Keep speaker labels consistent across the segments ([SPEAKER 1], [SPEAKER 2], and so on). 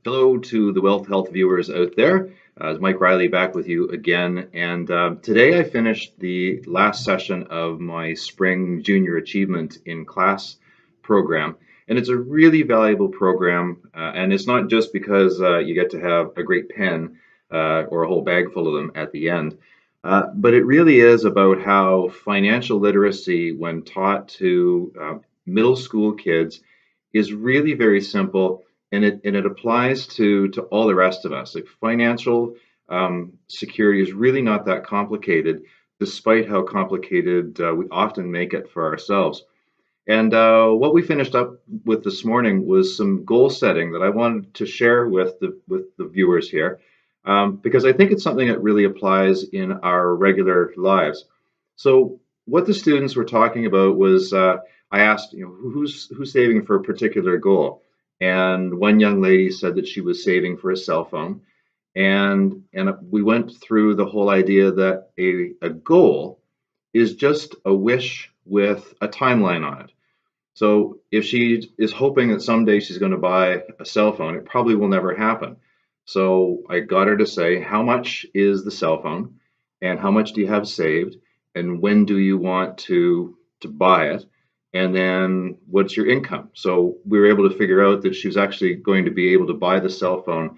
[SPEAKER 1] Hello to the Wealth Health viewers out there. It's Mike Riley back with you again. And today I finished the last session of my Spring Junior Achievement in Class program. And it's a really valuable program. And it's not just because you get to have a great pen or a whole bag full of them at the end. But it really is about how financial literacy, when taught to middle school kids, is really very simple, and it applies to all the rest of us. Like financial security is really not that complicated, despite how complicated we often make it for ourselves. And what we finished up with this morning was some goal setting that I wanted to share with the viewers here, because I think it's something that really applies in our regular lives. So what the students were talking about was, I asked, who's saving for a particular goal, and one young lady said that she was saving for a cell phone, and we went through the whole idea that a goal is just a wish with a timeline on it. So if she is hoping that someday she's going to buy a cell phone, it probably will never happen. So I got her to say, how much is the cell phone, and how much do you have saved, and when do you want to buy it, and then what's your income? So we were able to figure out that she was actually going to be able to buy the cell phone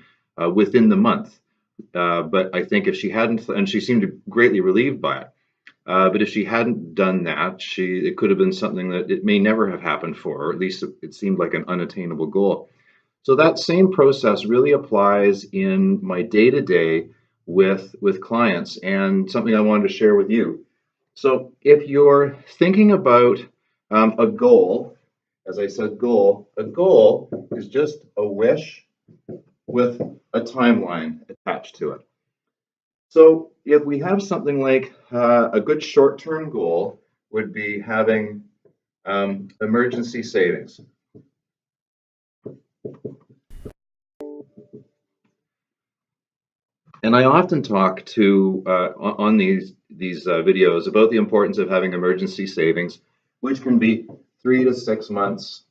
[SPEAKER 1] within the month. But I think if she hadn't, and she seemed greatly relieved by it. But if she hadn't done that, it could have been something that it may never have happened for her, or at least it seemed like an unattainable goal. So that same process really applies in my day-to-day with clients, and something I wanted to share with you. So if you're thinking about a goal, as I said, a goal is just a wish with a timeline attached to it. So if we have something like a good short-term goal would be having emergency savings. And I often talk to on these videos about the importance of having emergency savings, which can be 3 to 6 months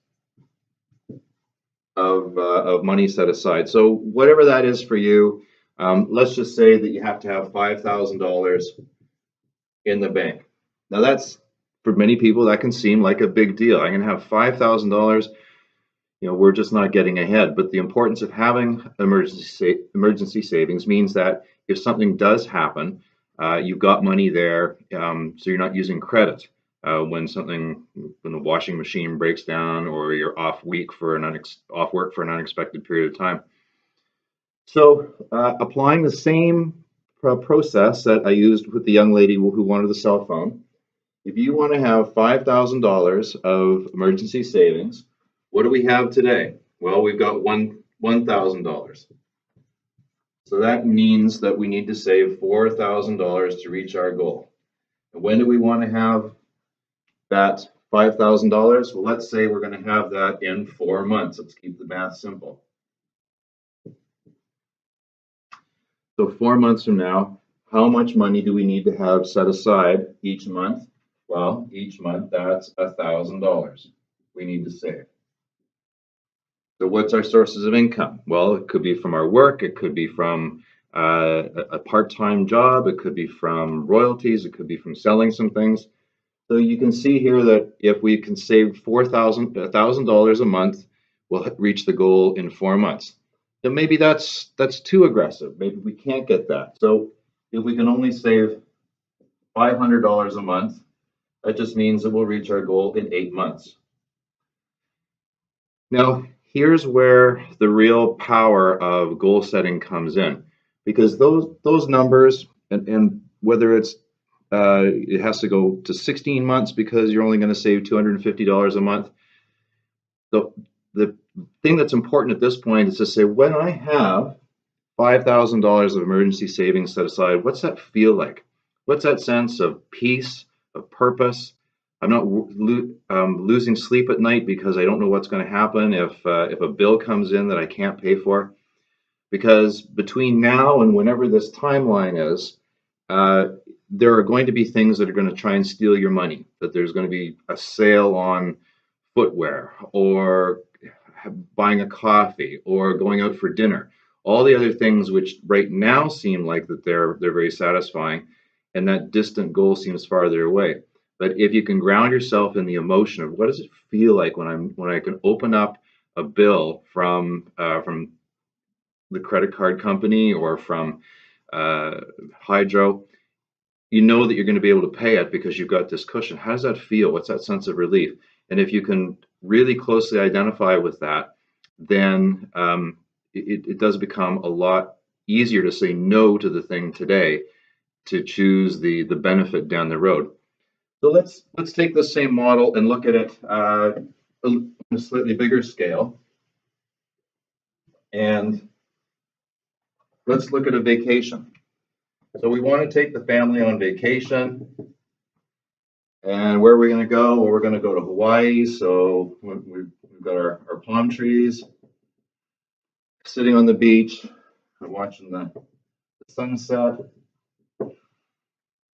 [SPEAKER 1] of money set aside. So whatever that is for you, let's just say that you have to have $5,000 in the bank. Now that's, for many people, that can seem like a big deal. I'm going to have $5,000. We're just not getting ahead. But the importance of having emergency savings means that if something does happen, you've got money there, so you're not using credit when the washing machine breaks down, or you're off work for an unexpected period of time. So applying the same process that I used with the young lady who wanted the cell phone, if you want to have $5,000 of emergency savings, what do we have today? Well, we've got $1,000. So that means that we need to save $4,000 to reach our goal. And when do we want to have that $5,000? Well, let's say we're going to have that in 4 months. Let's keep the math simple. So 4 months from now, how much money do we need to have set aside each month? Well, each month that's $1,000 we need to save. So what's our sources of income? Well, it could be from our work, it could be from a part-time job, it could be from royalties, it could be from selling some things. So you can see here that if we can save $1,000 a month, we'll reach the goal in 4 months. Then maybe that's too aggressive. Maybe we can't get that. So if we can only save $500 a month, that just means that we'll reach our goal in 8 months. Now, here's where the real power of goal setting comes in, because those numbers, and whether it has to go to 16 months because you're only going to save $250 a month. The thing that's important at this point is to say, when I have $5,000 of emergency savings set aside, what's that feel like? What's that sense of peace, of purpose? I'm not losing sleep at night because I don't know what's going to happen if a bill comes in that I can't pay for. Because between now and whenever this timeline is, there are going to be things that are going to try and steal your money. That there's going to be a sale on footwear, or buying a coffee or going out for dinner, all the other things which right now seem like that they're very satisfying, and that distant goal seems farther away. But if you can ground yourself in the emotion of what does it feel like when I can open up a bill from the credit card company or from Hydro, you know that you're going to be able to pay it because you've got this cushion. How does that feel? What's that sense of relief? And if you can really closely identify with that, then it does become a lot easier to say no to the thing today to choose the benefit down the road. So let's take the same model and look at it on a slightly bigger scale. And let's look at a vacation. So we want to take the family on vacation. And where are we going to go? Well, we're going to go to Hawaii. So we've got our palm trees, sitting on the beach and watching the sunset.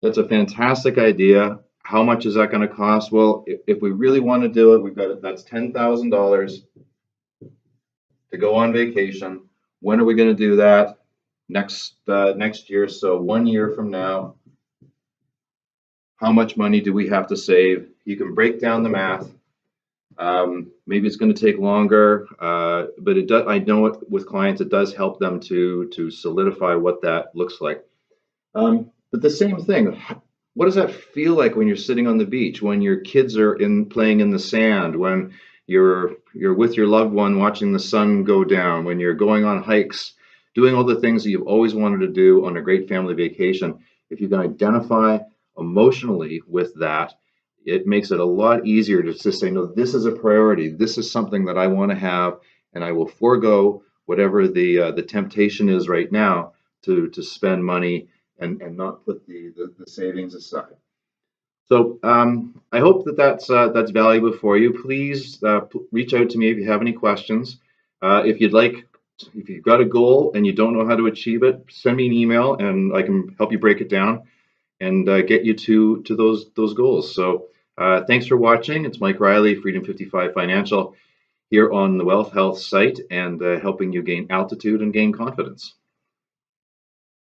[SPEAKER 1] That's a fantastic idea. How much is that going to cost? Well, if we really want to do it, that's $10,000 to go on vacation. When are we going to do that? Next year. So 1 year from now. How much money do we have to save? You can break down the math. Maybe it's going to take longer, but it does. I know with clients, it does help them to solidify what that looks like. But the same thing. What does that feel like when you're sitting on the beach, when your kids are playing in the sand, when you're with your loved one watching the sun go down, when you're going on hikes, doing all the things that you've always wanted to do on a great family vacation? If you can identify emotionally with that, it makes it a lot easier to just say, no, this is a priority. This is something that I want to have, and I will forego whatever the temptation is right now to spend money and not put the savings aside. So I hope that's valuable for you. Please reach out to me if you have any questions. If you've got a goal and you don't know how to achieve it, send me an email and I can help you break it down and get you to those goals. So thanks for watching. It's Mike Riley, Freedom 55 Financial, here on the Wealth Health site, and helping you gain altitude and gain confidence.